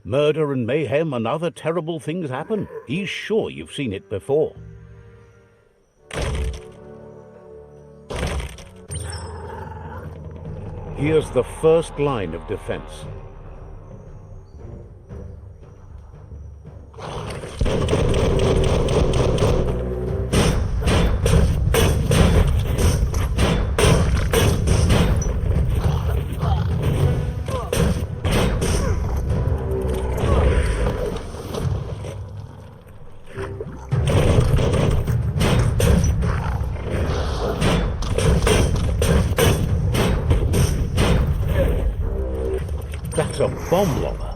Murder and mayhem and other terrible things happen. He's sure you've seen it before. Here's the first line of defense. That's a bomb lobber.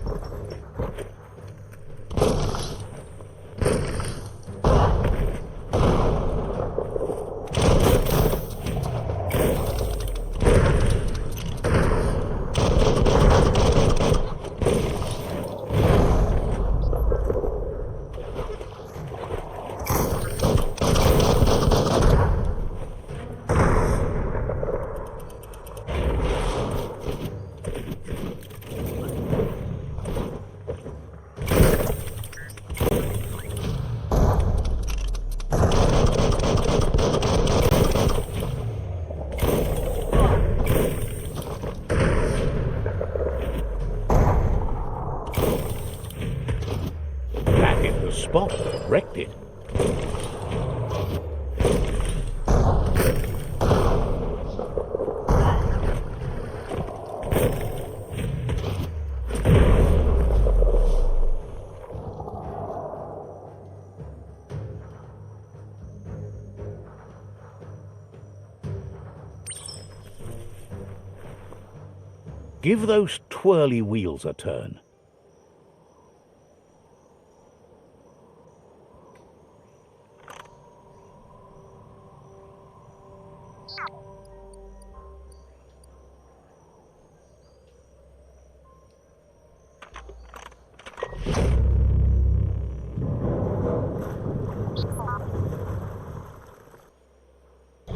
Spot, wrecked it. Give those twirly wheels a turn.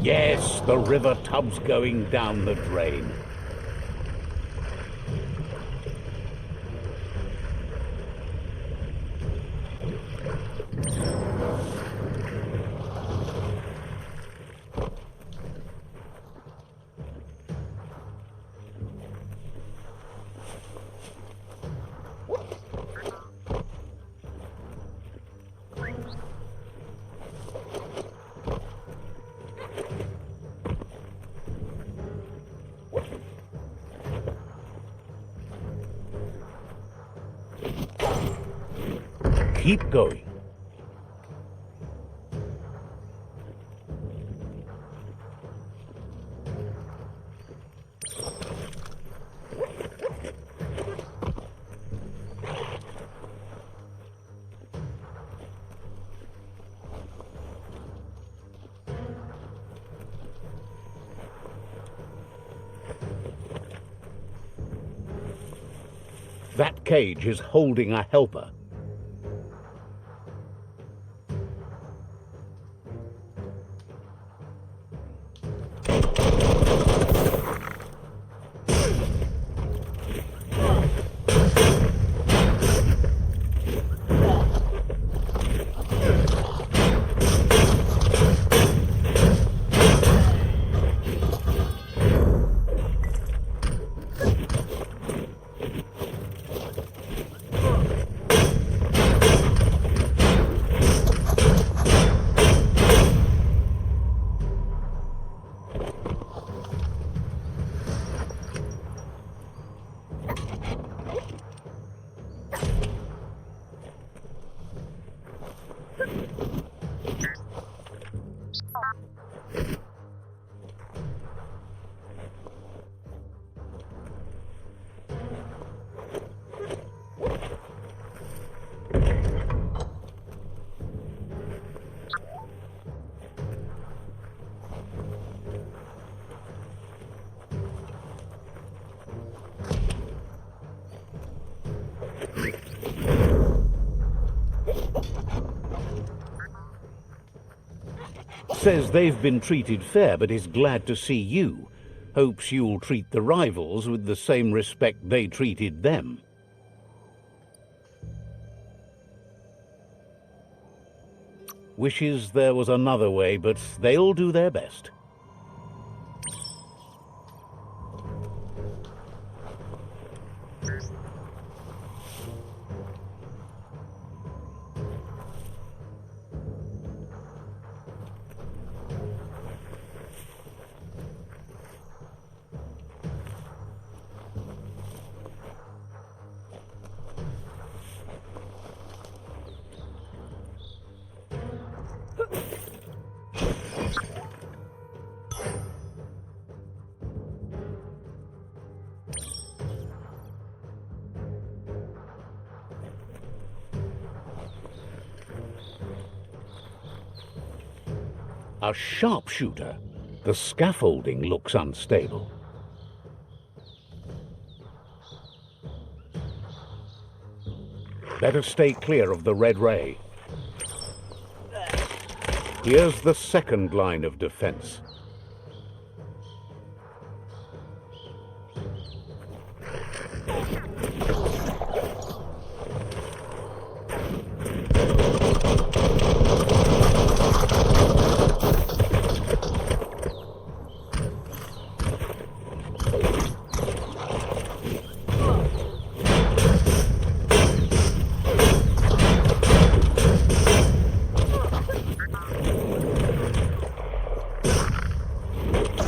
Yes, the river tub's going down the drain. Keep going. That cage is holding a helper. Says they've been treated fair, but is glad to see you. Hopes you'll treat the rivals with the same respect they treated them. Wishes there was another way, but they'll do their best. A sharpshooter. The scaffolding looks unstable. Better stay clear of the red ray. Here's the second line of defense.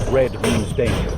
Red means danger.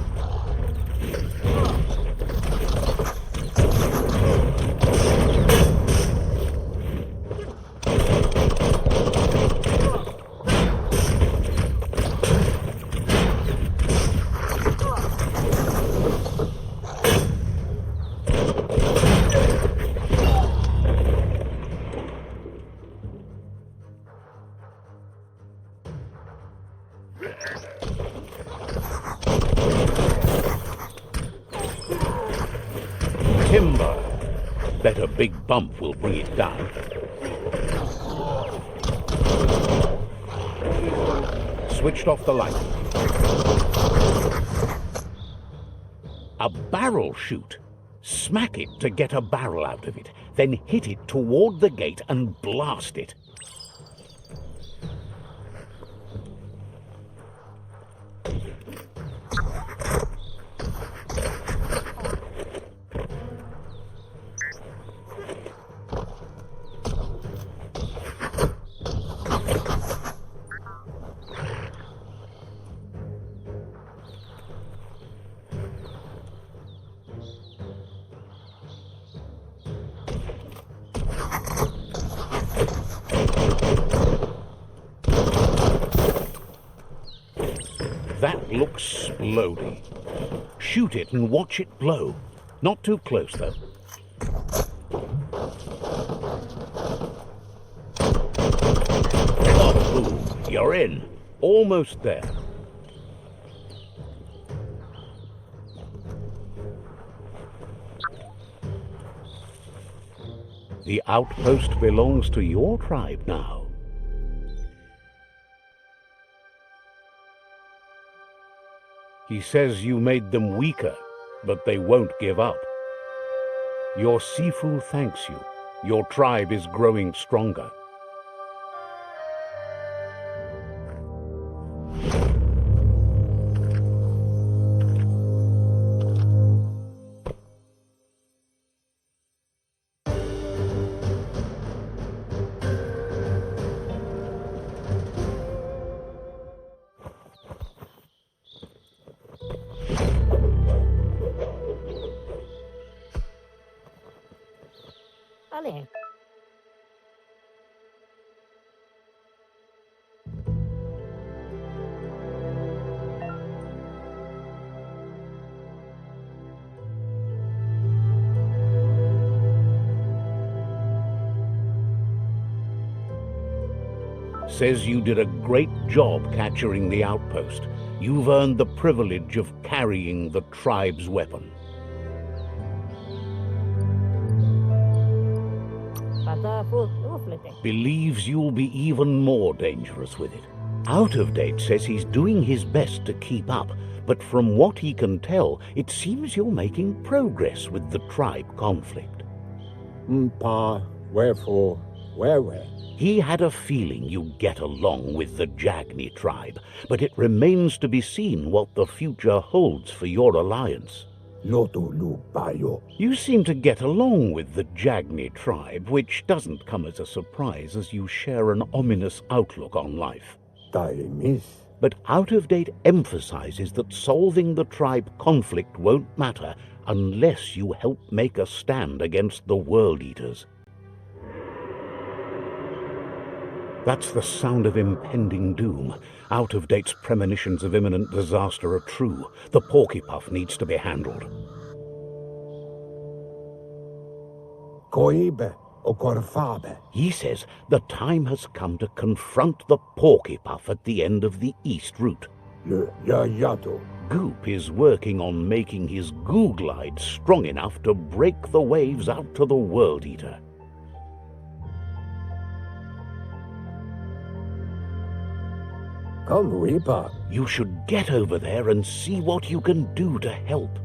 Timber. Bet a big bump will bring it down. Switched off the light. A barrel shoot. Smack it to get a barrel out of it, then hit it toward the gate and blast it. That looks splody. Shoot it and watch it blow. Not too close, though. Oh, boom. You're in. Almost there. The outpost belongs to your tribe now. He says you made them weaker, but they won't give up. Your Sifu thanks you. Your tribe is growing stronger. Funny. Says you did a great job capturing the outpost. You've earned the privilege of carrying the tribe's weapon. Believes you'll be even more dangerous with it. Out of Date says he's doing his best to keep up, but from what he can tell, it seems you're making progress with the tribe conflict. Pa, wherefore, Where? He had a feeling you'd get along with the Jagni tribe, but it remains to be seen what the future holds for your alliance. Lupa-Lupin. You seem to get along with the Jagni tribe, which doesn't come as a surprise as you share an ominous outlook on life. But out-of-date emphasizes that solving the tribe conflict won't matter unless you help make a stand against the World Eaters. That's the sound of impending doom. Out-of-date's premonitions of imminent disaster are true. The Porcupine needs to be handled. Coibe o Corfabe. He says the time has come to confront the Porcupine at the end of the East Route. Le Yayato. Goop is working on making his goo glide strong enough to break the waves out to the World Eater. Come, Reaper. You should get over there and see what you can do to help.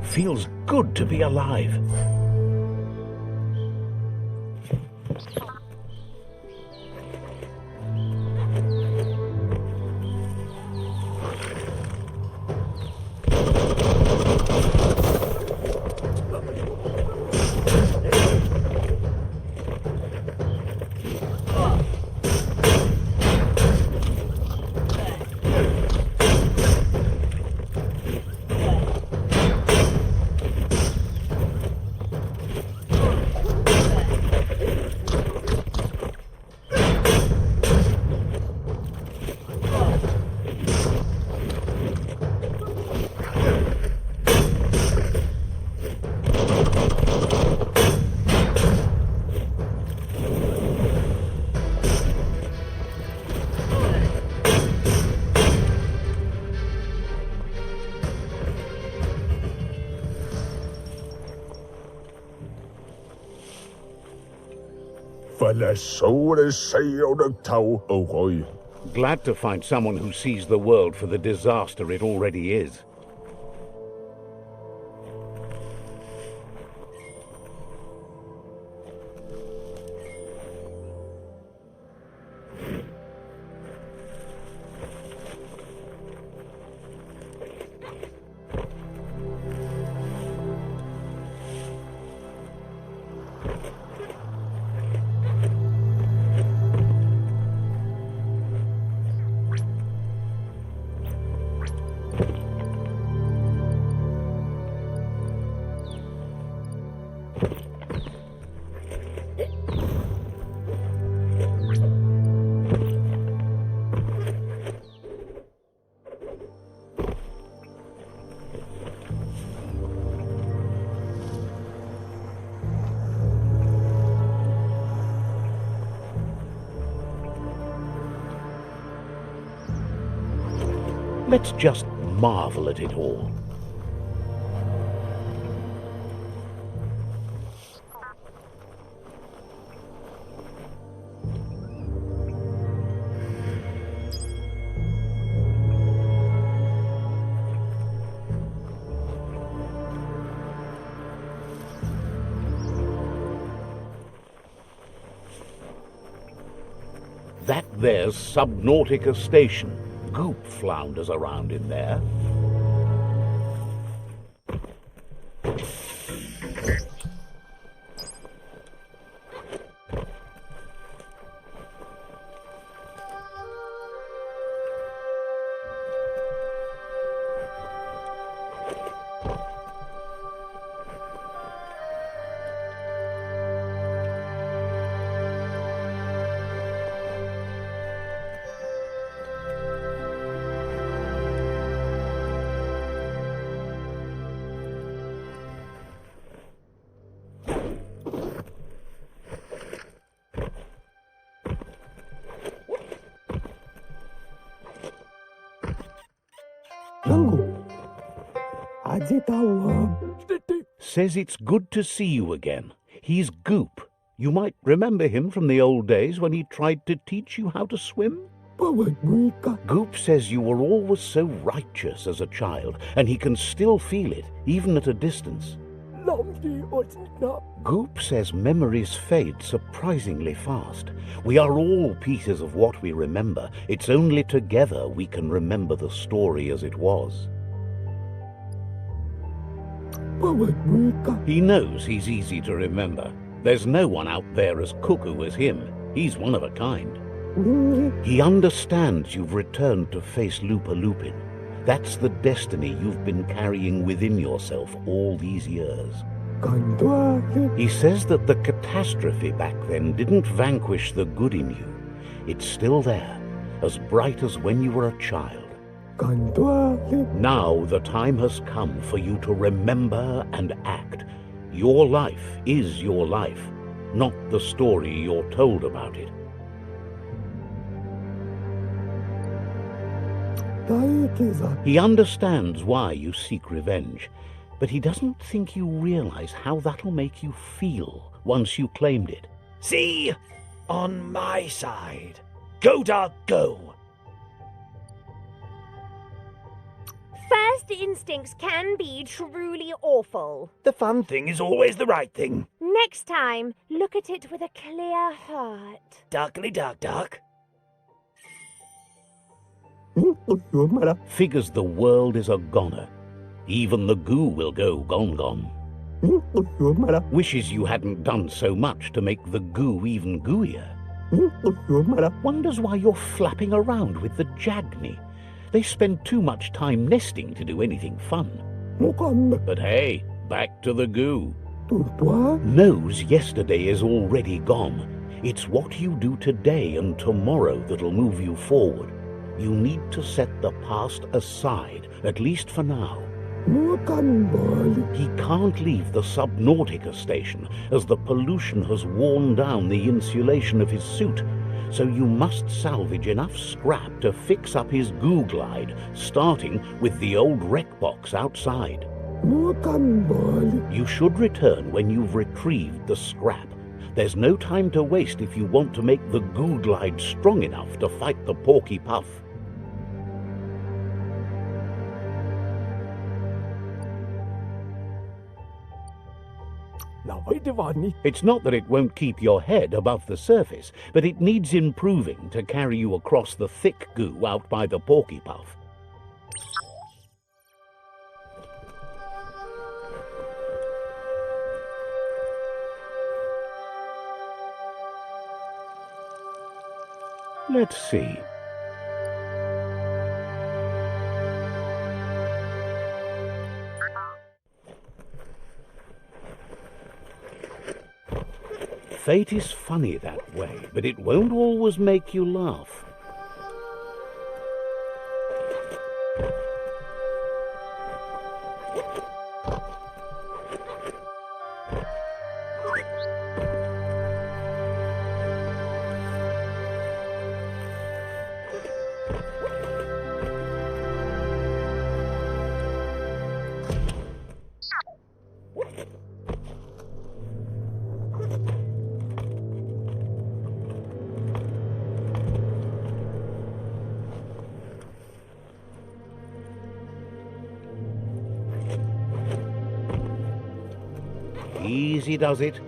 Feels good to be alive. Glad to find someone who sees the world for the disaster it already is. Let's just marvel at it all. That there's Subnautica Station. Goop flounders around in there. Tango. Azetawa. Says it's good to see you again. He's Goop. You might remember him from the old days when he tried to teach you how to swim. Goop says you were always so righteous as a child, and he can still feel it, even at a distance. Goop says memories fade surprisingly fast. We are all pieces of what we remember. It's only together we can remember the story as it was. He knows he's easy to remember. There's no one out there as cuckoo as him. He's one of a kind. He understands you've returned to face Lupa-Lupin. That's the destiny you've been carrying within yourself all these years. He says that the catastrophe back then didn't vanquish the good in you. It's still there, as bright as when you were a child. Now the time has come for you to remember and act. Your life is your life, not the story you're told about it. He understands why you seek revenge, but he doesn't think you realize how that'll make you feel once you claimed it. See? On my side. Go, dog, go! First instincts can be truly awful. The fun thing is always the right thing. Next time, look at it with a clear heart. Duckly duck duck. Figures the world is a goner. Even the goo will go gone. Wishes you hadn't done so much to make the goo even gooier. Wonders why you're flapping around with the Jagni. They spend too much time nesting to do anything fun. But hey, back to the goo. Knows yesterday is already gone. It's what you do today and tomorrow that'll move you forward. You need to set the past aside, at least for now. He can't leave the Subnautica station, as the pollution has worn down the insulation of his suit, so you must salvage enough scrap to fix up his goo glide, starting with the old wreck box outside. You should return when you've retrieved the scrap. There's no time to waste if you want to make the goo glide strong enough to fight the Porky Puff. It's not that it won't keep your head above the surface, but it needs improving to carry you across the thick goo out by the Porky Puff. Let's see. Fate is funny that way, but it won't always make you laugh. Easy does it.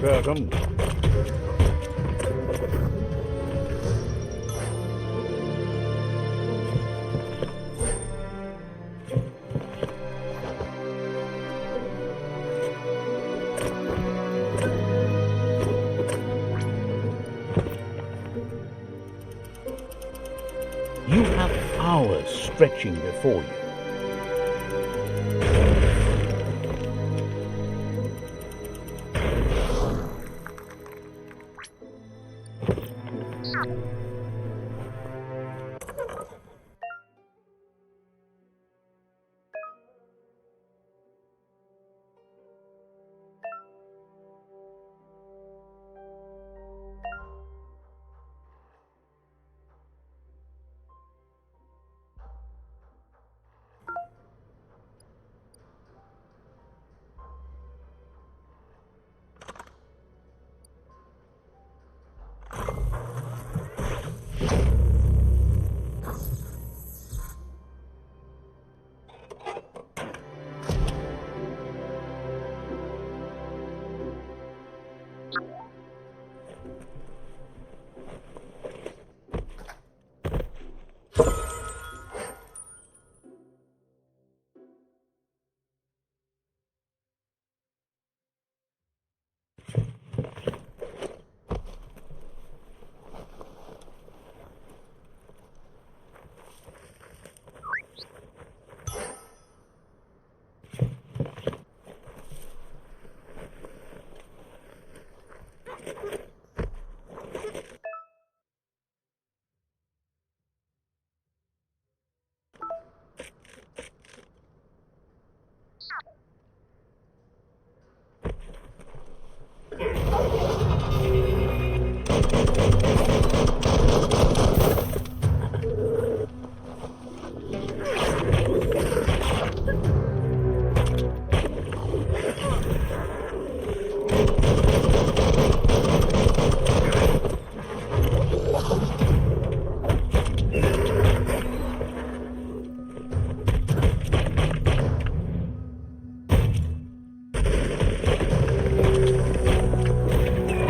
Get 'em. You have hours stretching before you.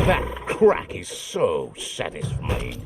That crack is so satisfying.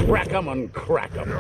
Crack 'em and crack 'em.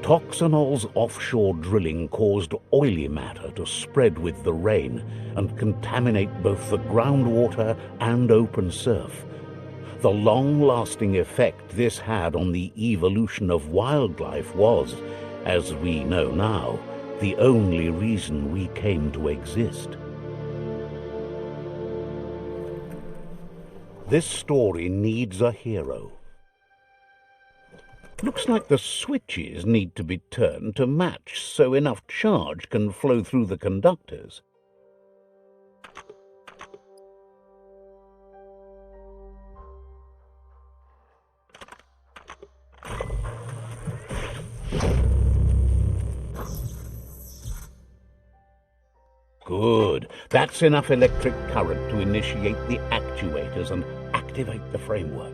Toxanol's offshore drilling caused oily matter to spread with the rain and contaminate both the groundwater and open surf. The long-lasting effect this had on the evolution of wildlife was, as we know now, the only reason we came to exist. This story needs a hero. Looks like the switches need to be turned to match so enough charge can flow through the conductors. Good. That's enough electric current to initiate the actuators and activate the framework.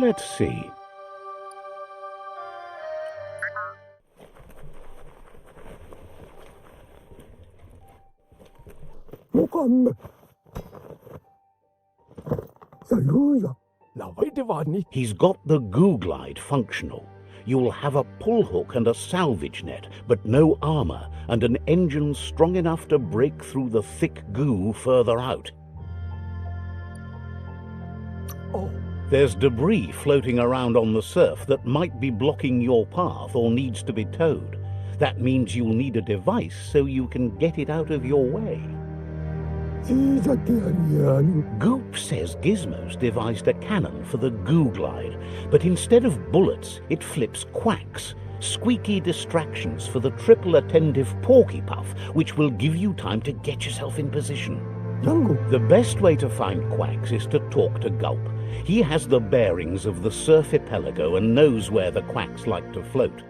Let's see. Mukamme. Saluja. La vaidevani. He's got the goo glide functional. You'll have a pull hook and a salvage net, but no armor, and an engine strong enough to break through the thick goo further out. Oh. There's debris floating around on the surf that might be blocking your path or needs to be towed. That means you'll need a device so you can get it out of your way. Goop says Gizmo's devised a cannon for the goo glide, but instead of bullets, it flips quacks, squeaky distractions for the triple attentive Porky Puff, which will give you time to get yourself in position. The best way to find quacks is to talk to Gulp. He has the bearings of the surf archipelago and knows where the quacks like to float.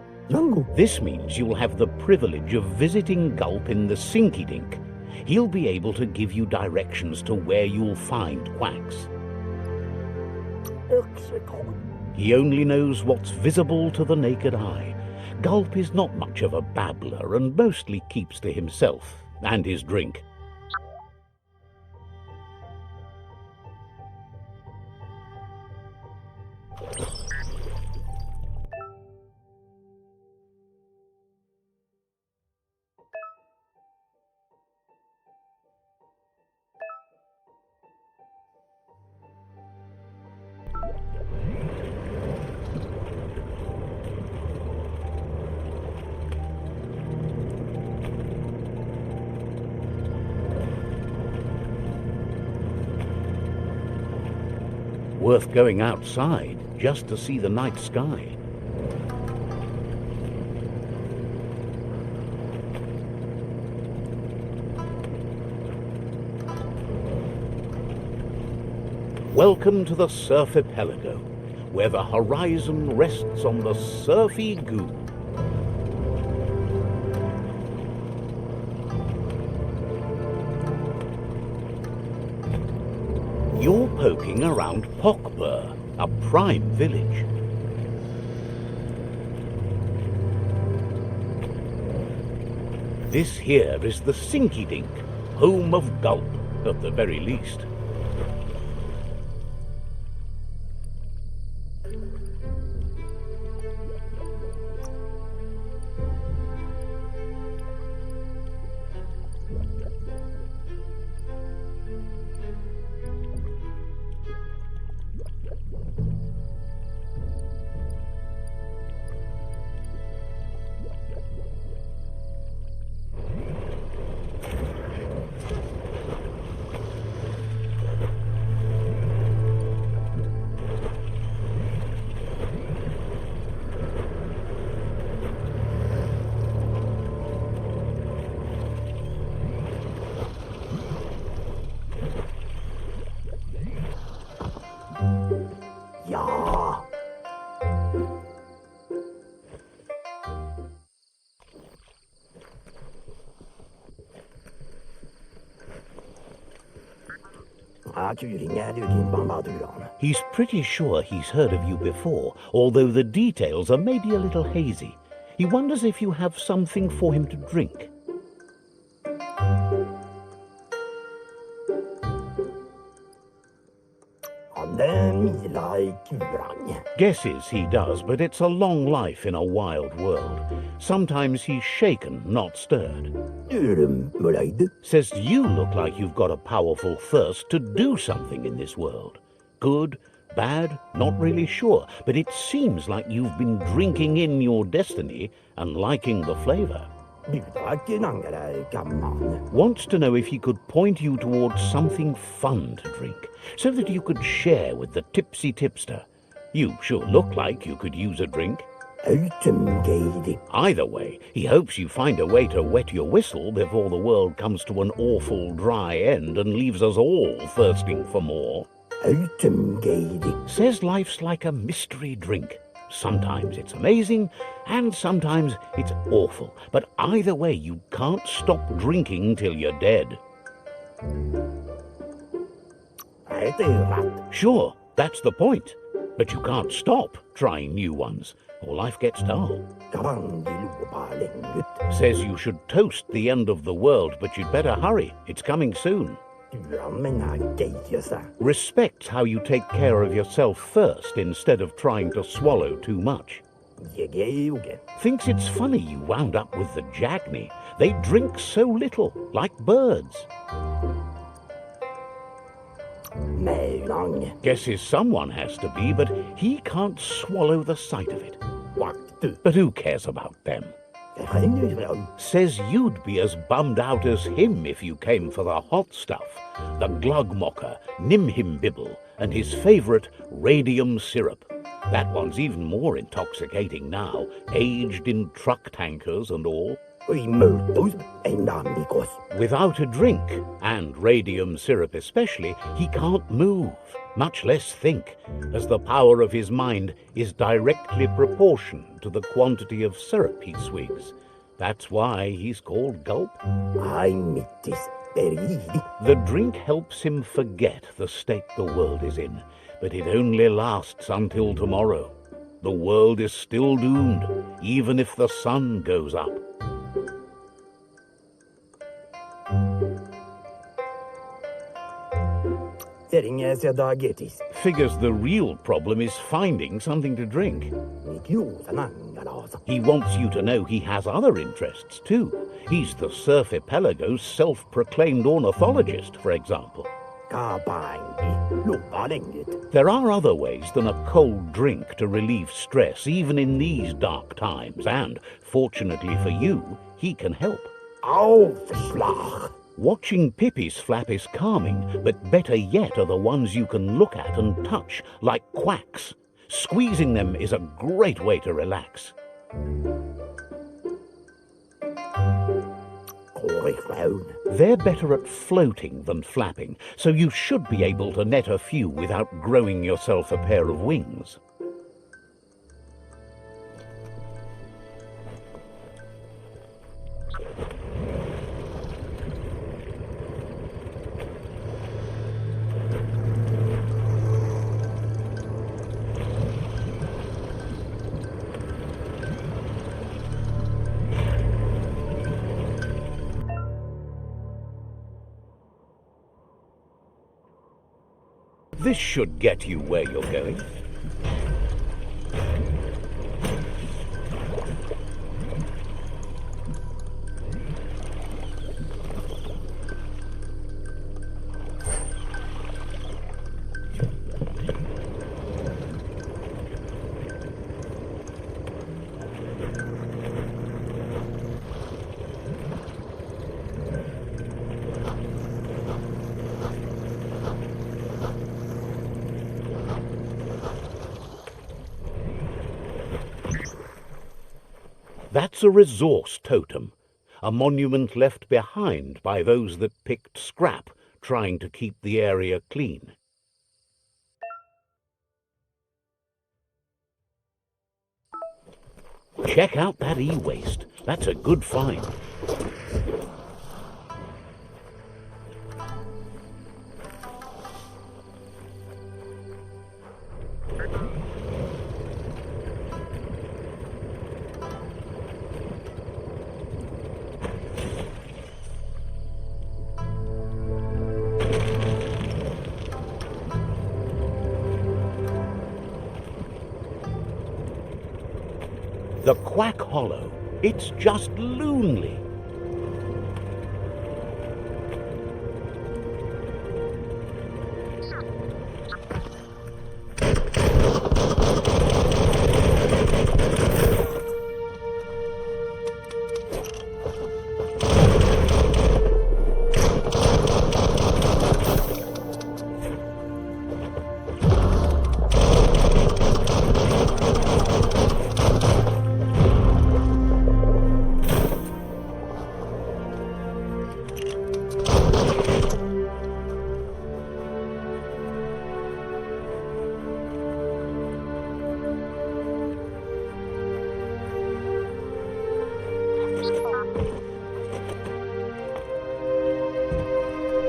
This means you'll have the privilege of visiting Gulp in the Sinky Dink. He'll be able to give you directions to where you'll find quacks. He only knows what's visible to the naked eye. Gulp is not much of a babbler and mostly keeps to himself and his drink. Worth going outside just to see the night sky. Welcome to the Surf Archipelago, where the horizon rests on the surfy goo. You're poking around Pockbur, a prime village. This here is the Sinky Dink, home of Gulp, at the very least. He's pretty sure he's heard of you before, although the details are maybe a little hazy. He wonders if you have something for him to drink. Guesses he does, but it's a long life in a wild world. Sometimes he's shaken, not stirred. Says you look like you've got a powerful thirst to do something in this world. Good, bad, not really sure, but it seems like you've been drinking in your destiny and liking the flavor. Wants to know if he could point you towards something fun to drink, so that you could share with the tipsy tipster. You sure look like you could use a drink. Either way, he hopes you find a way to wet your whistle before the world comes to an awful dry end and leaves us all thirsting for more. Says life's like a mystery drink. Sometimes it's amazing, and sometimes it's awful. But either way, you can't stop drinking till you're dead. Sure, that's the point. But you can't stop trying new ones, or life gets dull. Says you should toast the end of the world, but you'd better hurry. It's coming soon. Respects how you take care of yourself first instead of trying to swallow too much. Thinks it's funny you wound up with the Jagni. They drink so little, like birds. Guesses someone has to be, but he can't swallow the sight of it. But who cares about them? Says you'd be as bummed out as him if you came for the hot stuff, the Glugmocker, Nimhimbibble, and his favourite radium syrup. That one's even more intoxicating now, aged in truck tankers and all. Without a drink, and radium syrup especially, he can't move, much less think, as the power of his mind is directly proportioned to the quantity of syrup he swigs. That's why he's called Gulp. The drink helps him forget the state the world is in, but it only lasts until tomorrow. The world is still doomed, even if the sun goes up. Figures the real problem is finding something to drink. He wants you to know he has other interests too. He's the Surfipelago's self-proclaimed ornithologist, for example. There are other ways than a cold drink to relieve stress, even in these dark times, and, fortunately for you, he can help. Watching Pippi's flap is calming, but better yet are the ones you can look at and touch, like quacks. Squeezing them is a great way to relax. They're better at floating than flapping, so you should be able to net a few without growing yourself a pair of wings. This should get you where you're going. That's a resource totem, a monument left behind by those that picked scrap, trying to keep the area clean. Check out that e-waste. That's a good find. The Quack Hollow. It's just loonly.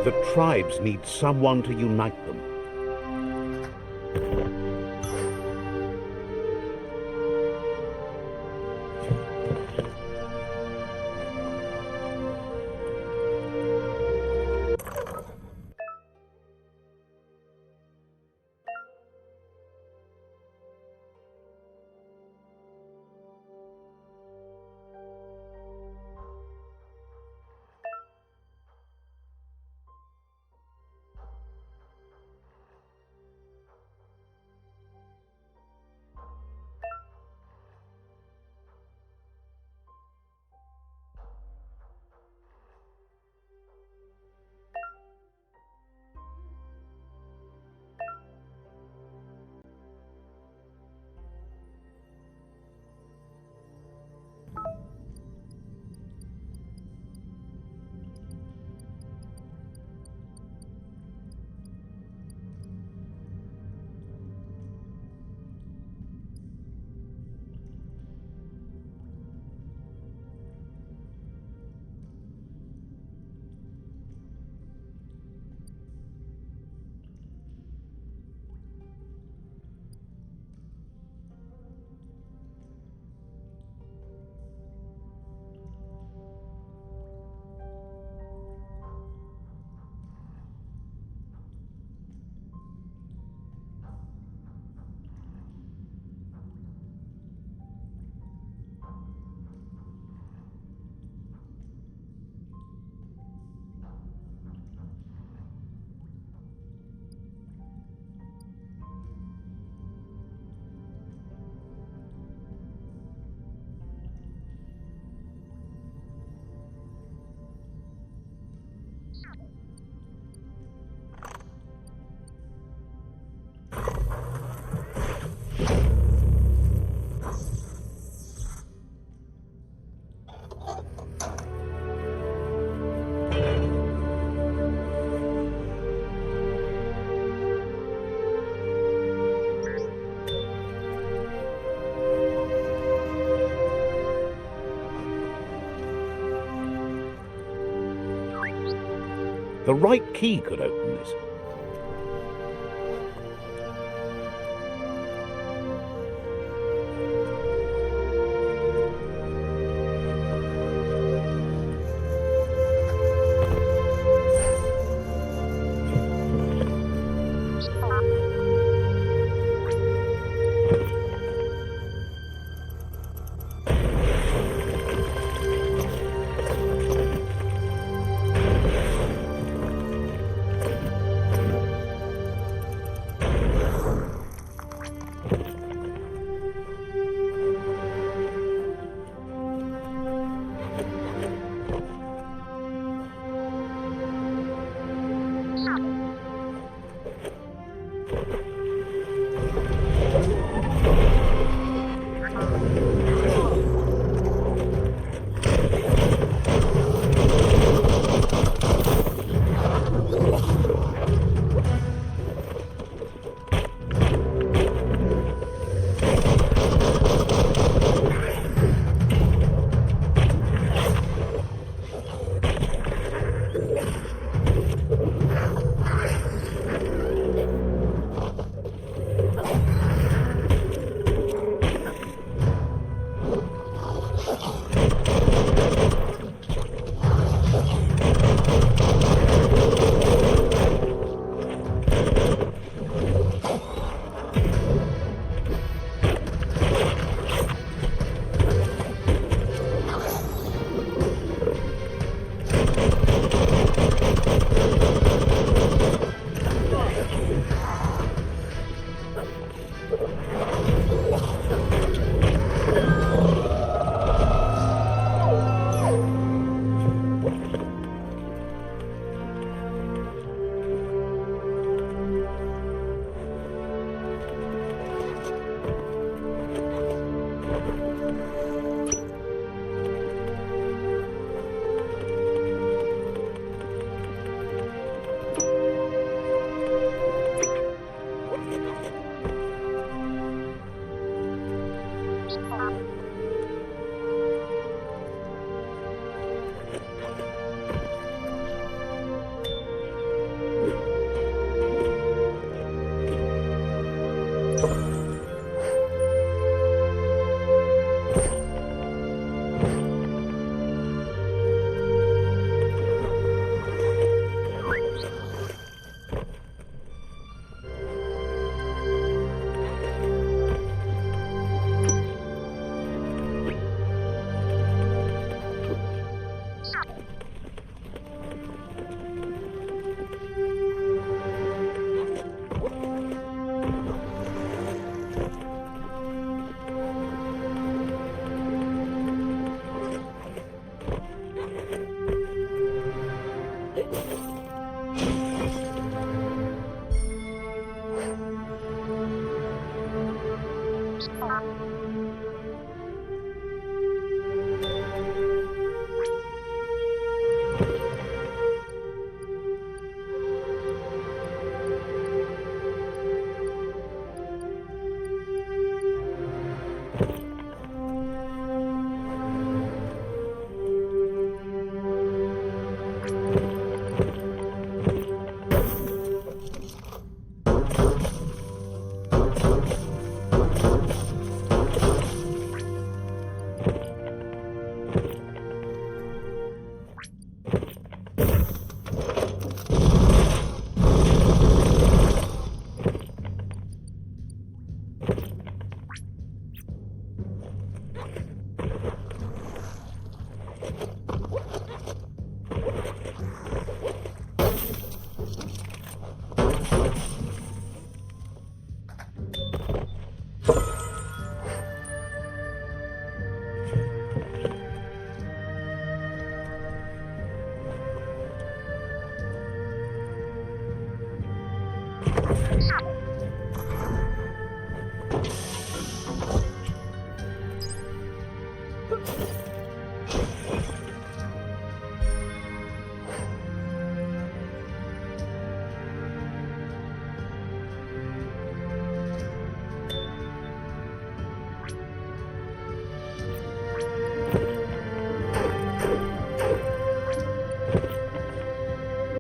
The tribes need someone to unite them. The right key could open this.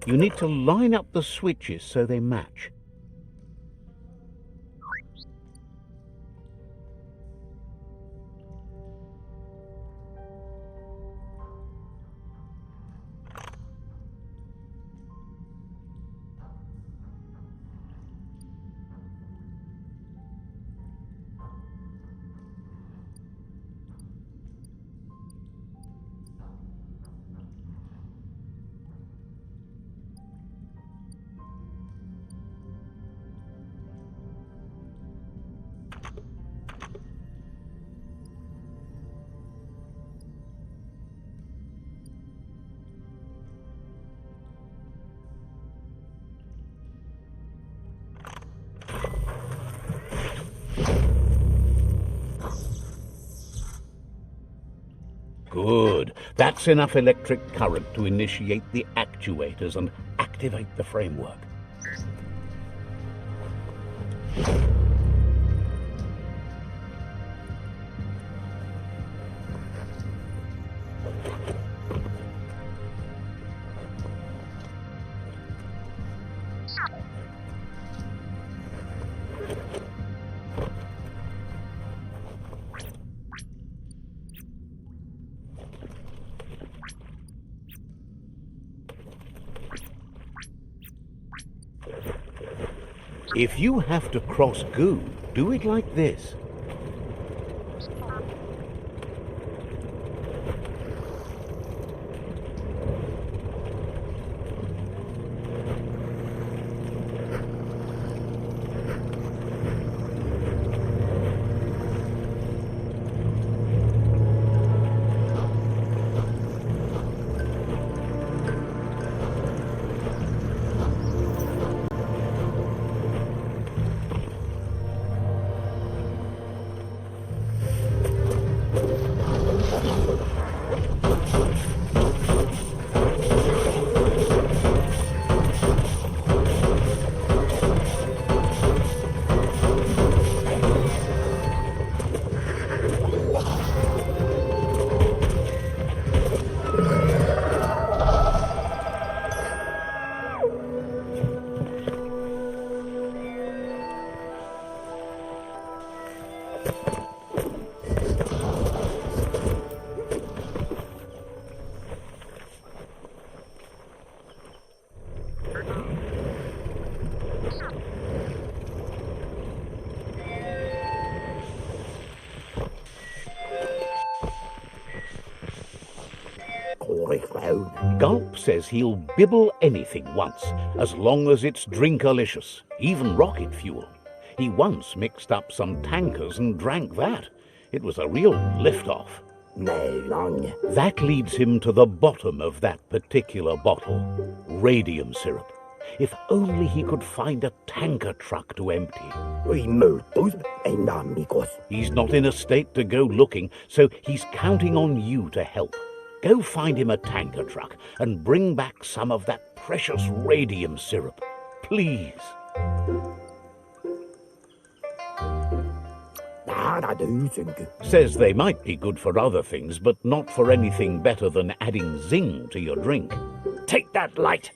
You need to line up the switches so they match. Good. That's enough electric current to initiate the actuators and activate the framework. If you have to cross goo, do it like this. Gulp says he'll bibble anything once, as long as it's drinkalicious, even rocket fuel. He once mixed up some tankers and drank that. It was a real lift-off. That leads him to the bottom of that particular bottle. Radium syrup. If only he could find a tanker truck to empty. He's not in a state to go looking, so he's counting on you to help. Go find him a tanker truck and bring back some of that precious radium syrup. Please. Says they might be good for other things, but not for anything better than adding zing to your drink. Take that light!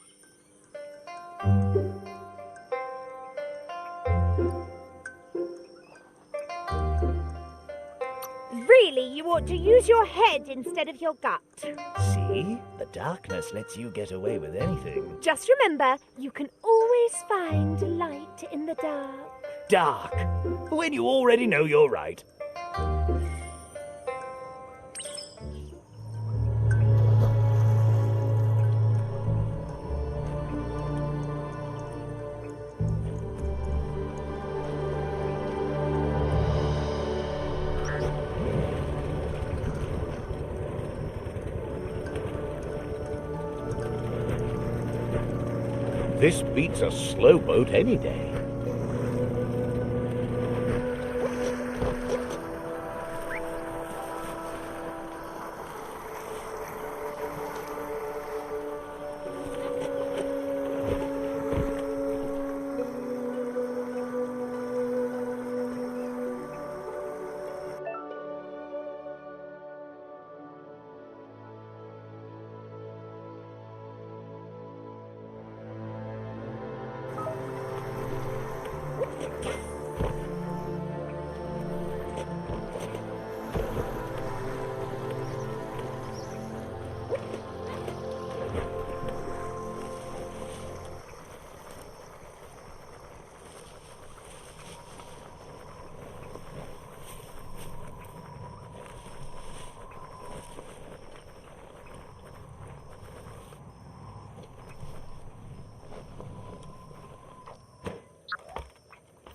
Really, you ought to use your head instead of your gut. See? The darkness lets you get away with anything. Just remember, you can always find light in the dark. Dark? When you already know you're right. This beats a slow boat any day.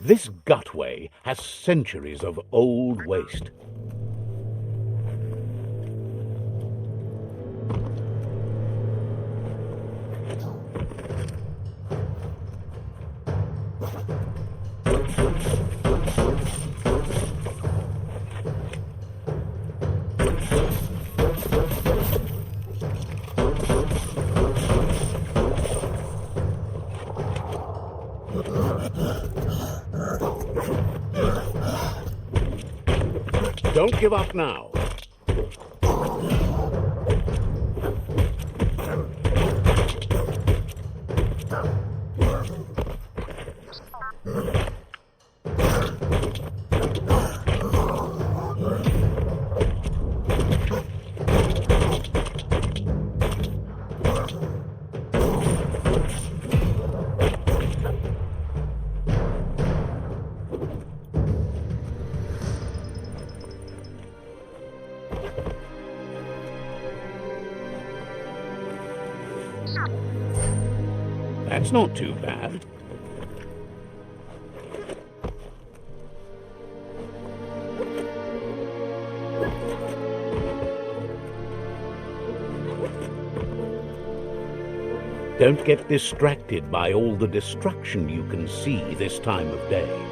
This gutway has centuries of old waste. Don't give up now. That's not too bad. Don't get distracted by all the destruction you can see this time of day.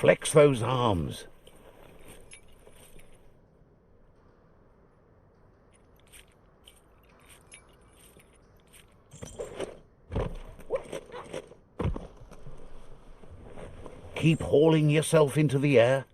Flex those arms. Keep hauling yourself into the air.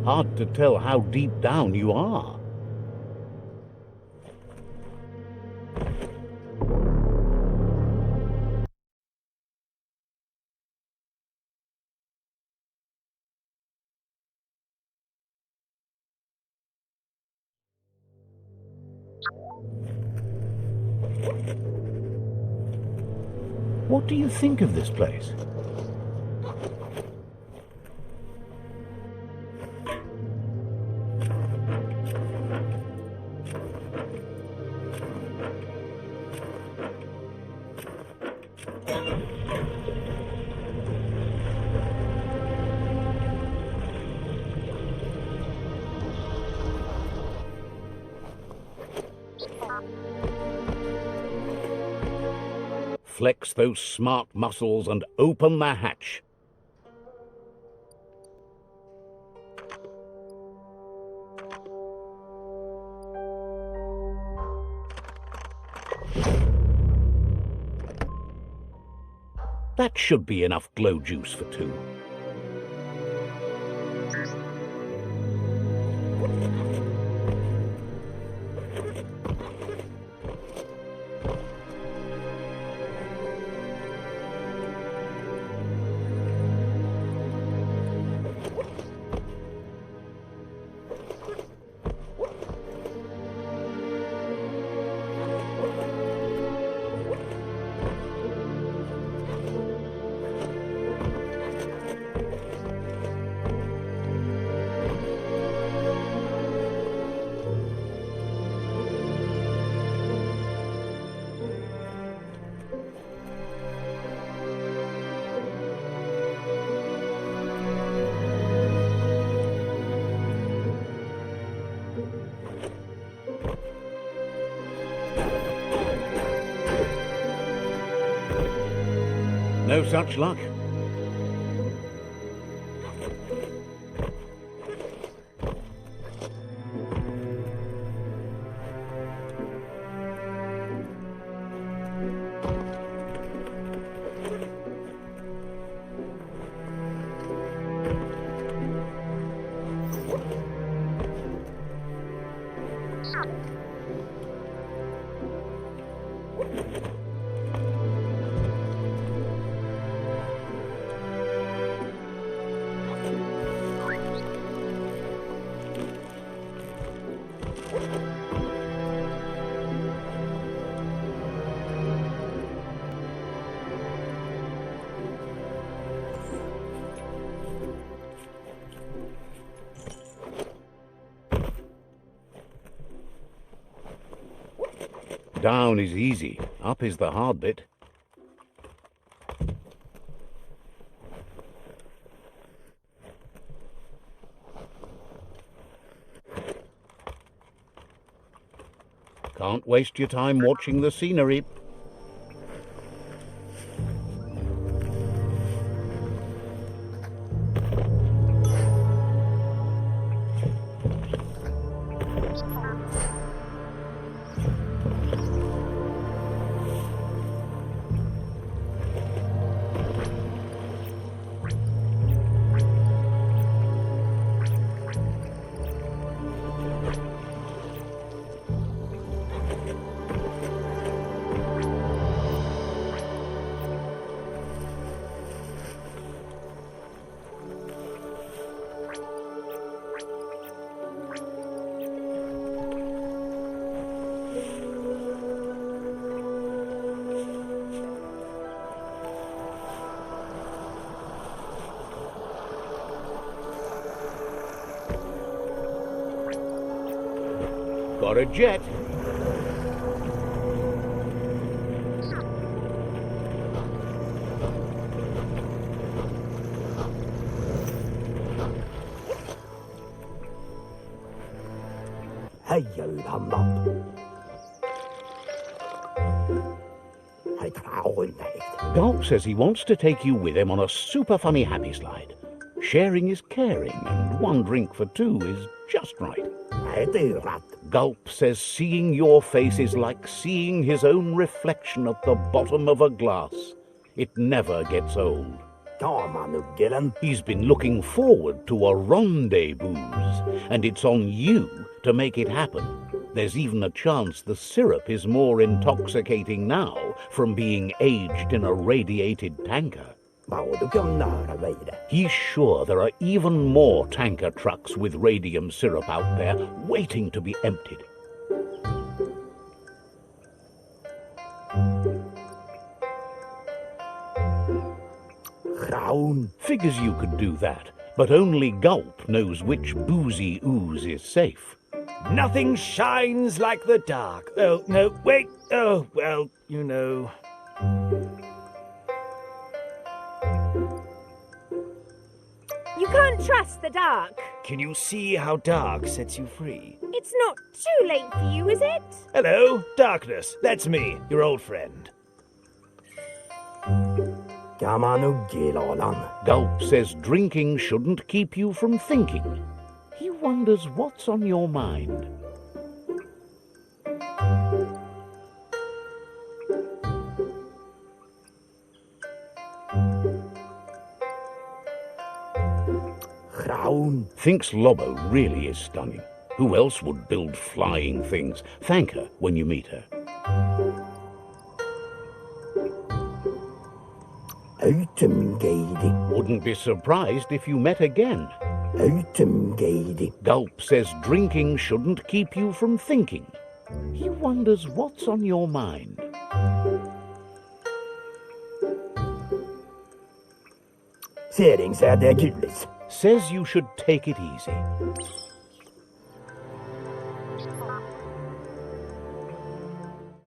Hard to tell how deep down you are. What do you think of this place? Flex those smart muscles and open the hatch. That should be enough glow juice for two. No such luck. Down is easy, up is the hard bit. Can't waste your time watching the scenery. Got a jet. Hej, lamma. I trauen nicht. Gulp says he wants to take you with him on a super funny happy slide. Sharing is caring, and one drink for two is just right. Det rätt. Gulp says seeing your face is like seeing his own reflection at the bottom of a glass. It never gets old. Ta man uggelen. He's been looking forward to a rendezvous, and it's on you to make it happen. There's even a chance the syrup is more intoxicating now from being aged in a radiated tanker. Vad du kan nära vid. He's sure there are even more tanker trucks with radium syrup out there waiting to be emptied. Graun. Figures you could do that, but only Gulp knows which boozy ooze is safe. Nothing shines like the dark. Oh, no, wait. Oh, well, you know. You can't trust the dark. Can you see how dark sets you free? It's not too late for you, is it? Hello, darkness. That's me, your old friend. Kan man uggelan. Gulp says drinking shouldn't keep you from thinking. He wonders what's on your mind. Graun. Thinks Lobo really is stunning. Who else would build flying things? Thank her when you meet her. Utemgeidig. Wouldn't be surprised if you met again. Utemgeidig. Gulp says drinking shouldn't keep you from thinking. He wonders what's on your mind. Sering säger gullis. Says you should take it easy.